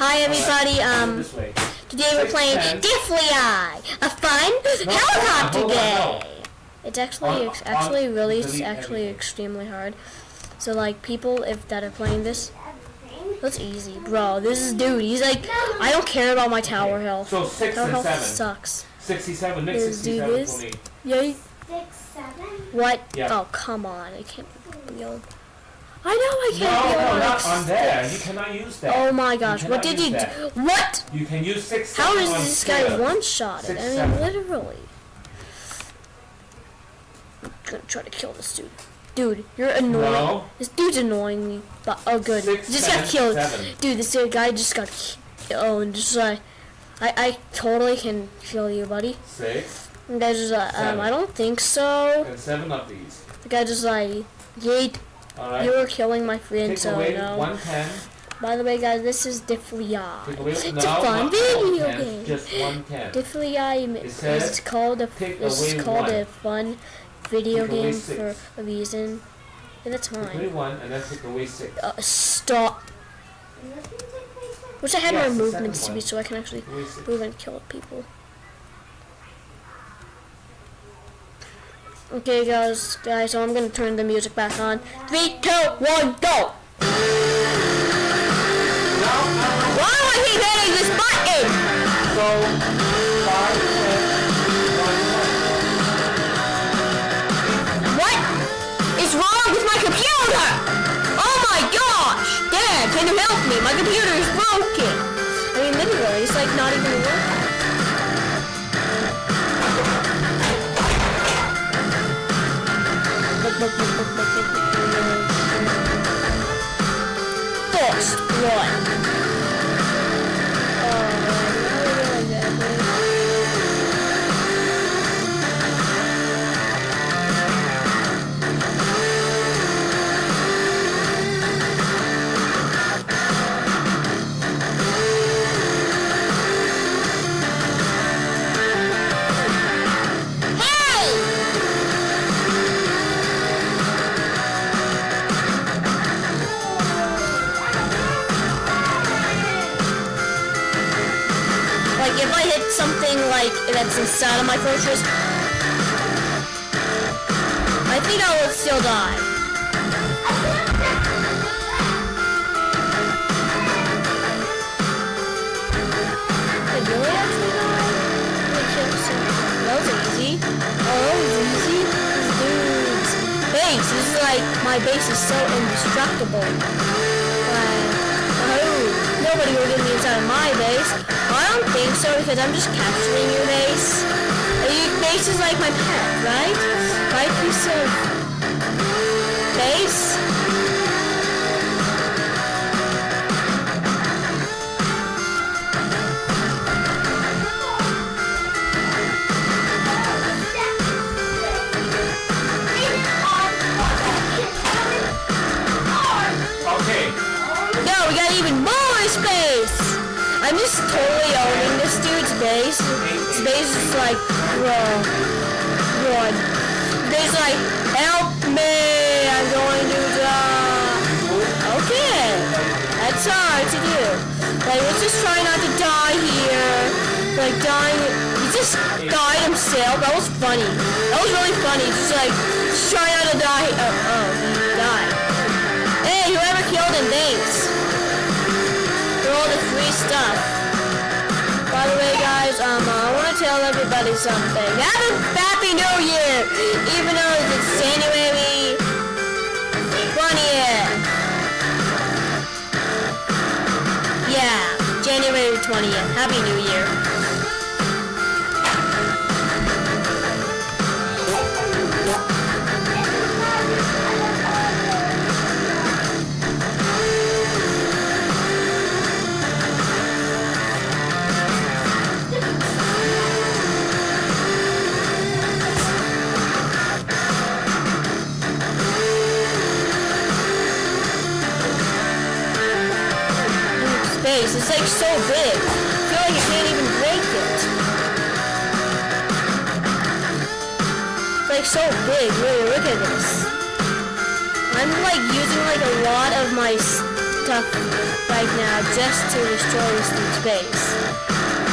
Hi everybody, today we're playing Deathly Eye, a fun helicopter game. It's actually really extremely hard. So like people that are playing this, that's easy, bro. This is dude. He's like, I don't care about my tower health. So 6 tower and health 7. Sucks. 67. Make 67 for me. Yay. 6, 7. What? Yeah. Oh come on! I can't be on. I know I can't be No, on. not on there. You cannot use that. Oh my gosh! What did you do? What? You can use 6. How is this guy one-shotted? I mean, literally. I'm gonna try to kill this dude. Dude, you're annoying. No. This dude's annoying me. But oh, good. 6, Just 7, got killed. 7. Dude, this guy just got killed. And just like, I totally can kill you, buddy. 6. And guy just I don't think so. And 7 of these. The guy just like, yeet. Alright. You were killing my friend, Take so away no. 110. By the way, guys, this is Deathly Eye. It's a fun video game. Just 110. Deathly Eye is called a fun video game for a reason. And that's Take away fine. 1 and then take away 6. Stop. Wish I had Yes, more the movement second speed so I can actually Take away 6. move and kill people. Okay, guys, so I'm gonna turn the music back on. 3, 2, 1, go! Why do I keep hitting this button? So 5, 10, 1, 10. What is wrong with my computer? Oh my gosh! Dad, can you help me? My computer is broken. I mean, literally, it's like not even working. First one. Like if I hit something like that's inside of my fortress, I think I will still die. Did you really actually die? That was easy. Oh, that was easy. These dudes. Base. This is like, my base is so indestructible. Nobody will get me inside of my base. I don't think so because I'm just capturing your base. Your base is like my pet, right? My piece of base. Okay. No, we got even more space. I'm just totally owning this dude's base. His base is like, run. He's like, help me, I'm going to die. Okay, that's hard to do. Like, let's just try not to die here. Like, dying, he just died himself. That was funny. That was really funny. Just like, just try not to die. Oh, he died. Hey, whoever killed him, thanks. For all the free stuff. By the way, guys, I want to tell everybody something. Have a Happy New Year! Even though it's January 20th. Yeah, January 20th. Happy New Year. Space. It's like so big. I feel like I can't even break it. It's like so big. Really, look at this. I'm like using like a lot of my stuff right now just to destroy this dude's base.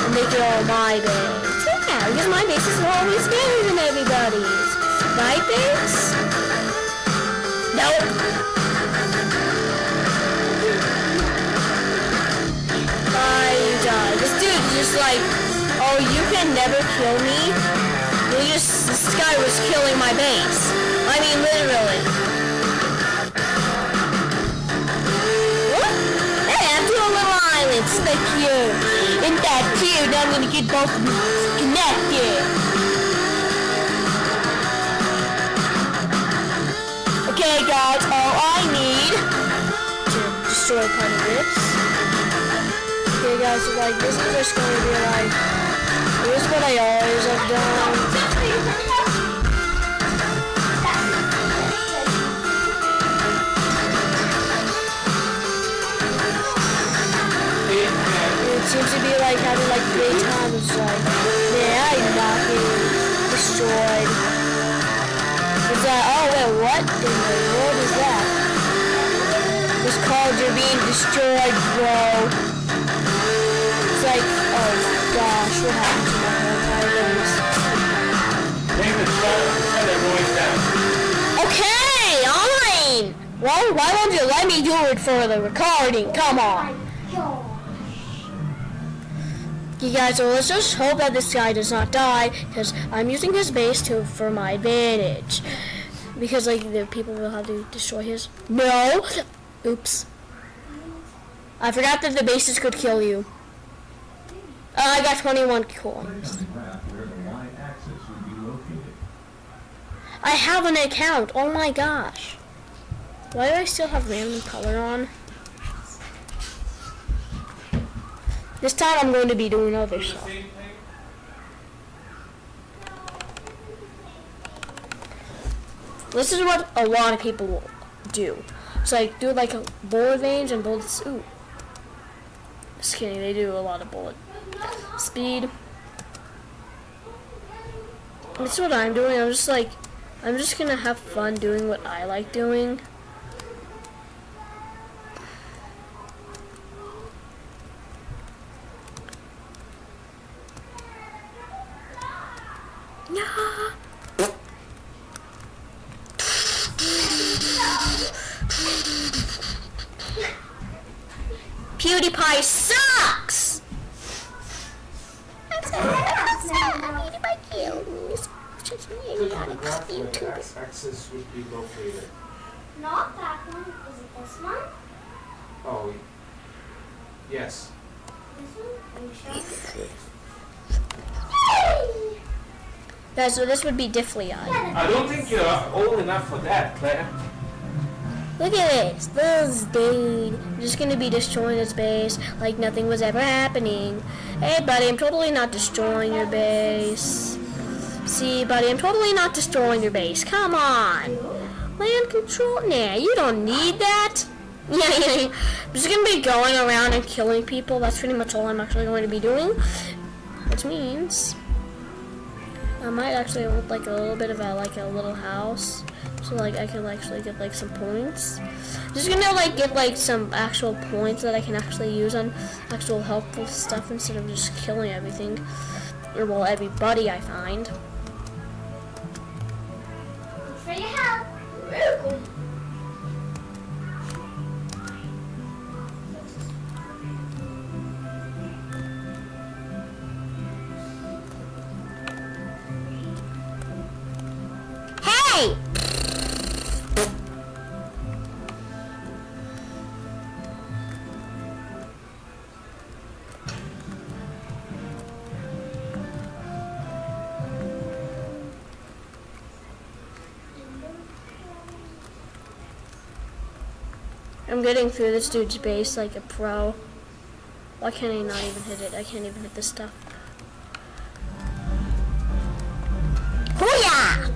And make it all my base. Yeah, because my base is always better than everybody's. My base? Nope. This dude is just like, oh, you can never kill me? This guy was killing my base. I mean, literally. What? Hey, I'm doing a little island. Isn't that cute? Isn't that cute? Now I'm gonna get both of you connected. Okay, guys, all I need to destroy part of this. Okay, guys, so like, this is just going to be like, here's what I always have done. It seems to be like having like great times, like, yeah, you're not being destroyed. Is that, oh wait, what in the world is that? It's called you're being destroyed, bro. It's like, oh my gosh, what happened to my whole entire race? David, shut that voice down. Okay, alright. Well, why don't you let me do it for the recording? Come on. You guys, so let's just hope that this guy does not die, because I'm using his base for my advantage. Because, like, the people will have to destroy his... No! Oops. I forgot that the bases could kill you. I got 21 coins. I have an account. Oh my gosh. Why do I still have random color on? This time I'm going to be doing other stuff. This is what a lot of people will do. So like do like a bullet range and bullets. Ooh. Just kidding, they do a lot of bullet speed. This is what I'm doing. I'm just gonna have fun doing what I like doing. PewDiePie sucks! I'm sorry, PewDiePie killed me. The axis would be located. Not that one. Is it this one? Oh, yes. This one? Are you sure? Guys, so this would be Diffly Eye. I don't think you're old enough for that, Claire. Look at this. This dude. I'm just gonna be destroying his base like nothing was ever happening. Hey, buddy, I'm totally not destroying your base. See, buddy, I'm totally not destroying your base. Come on. Land control? Nah, you don't need that. Yeah. I'm just gonna be going around and killing people. That's pretty much all I'm actually going to be doing. Which means I might actually want like a little bit of a little house. So like I can actually get like some points. Just gonna like get like some actual points that I can actually use on actual helpful stuff instead of just killing everything. Or well, everybody I find. For your help. Hey! I'm getting through this dude's base like a pro. Why can't I not even hit it? I can't even hit this stuff. Hoo-yah!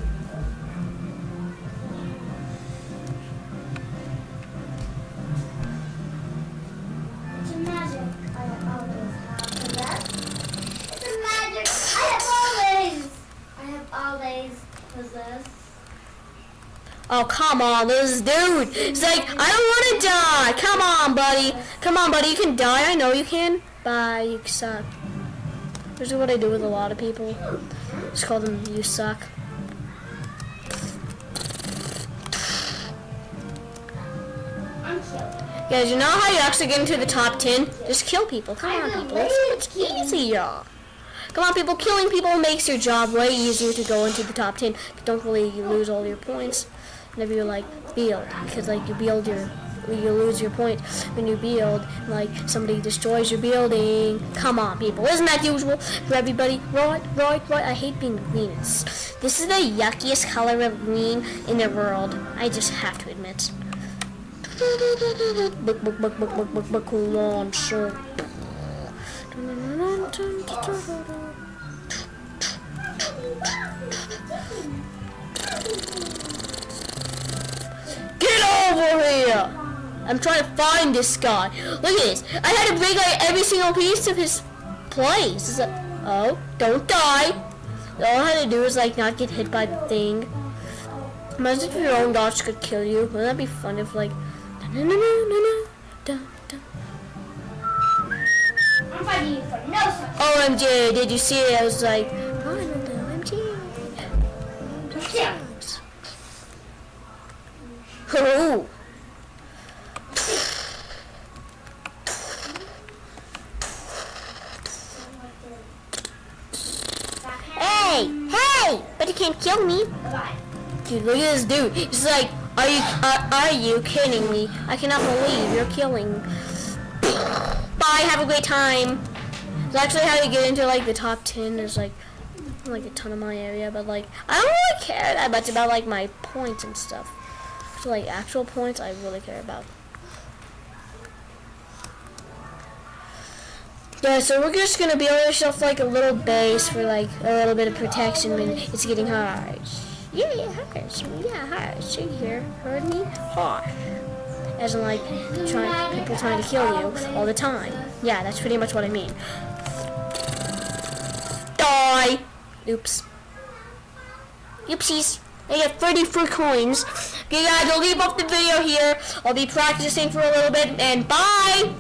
It's a magic. I always have that. It's a magic. I have always possessed. Oh, come on, this dude. It's like, I don't want to die. Come on, buddy. Come on, buddy. You can die. I know you can. Bye. You suck. This is what I do with a lot of people. Just call them, you suck. I'm killed. Guys, you know how you actually get into the top 10? Just kill people. Come on, people. It's easier. Come on, people. Killing people makes your job way easier to go into the top 10. You don't really lose all your points whenever you like build, because like you lose your points when you build. Like somebody destroys your building. Come on, people. Isn't that usual for everybody? Right. I hate being green. This is the yuckiest color of green in the world. I just have to admit. Come on, sir. Get over here! I'm trying to find this guy. Look at this. I had to break out every single piece of his place. Oh, don't die. All I had to do is like not get hit by the thing. Imagine if your own dogs could kill you. Wouldn't that be fun if like I'm fighting you for no reason. OMG, did you see it? I was like, OMG. Yeah. Oh. Hey! But you can't kill me. Bye. Dude, look at this dude. He's like, are you kidding me? I cannot believe you're killing. Bye, have a great time. It's actually how to get into like the top 10. There's like a ton of my area, but like I don't really care that much about like my points and stuff. So like actual points I really care about. Yeah, so we're just gonna build ourselves like a little base for like a little bit of protection when it's getting hard. Yeah, harsh. Yeah, harsh. You hear? Heard me? Harsh. As in like people trying to kill you all the time. Yeah, that's pretty much what I mean. Die! Oops. Oopsies. I get 34 coins. Okay guys, I'll leave off the video here. I'll be practicing for a little bit and bye!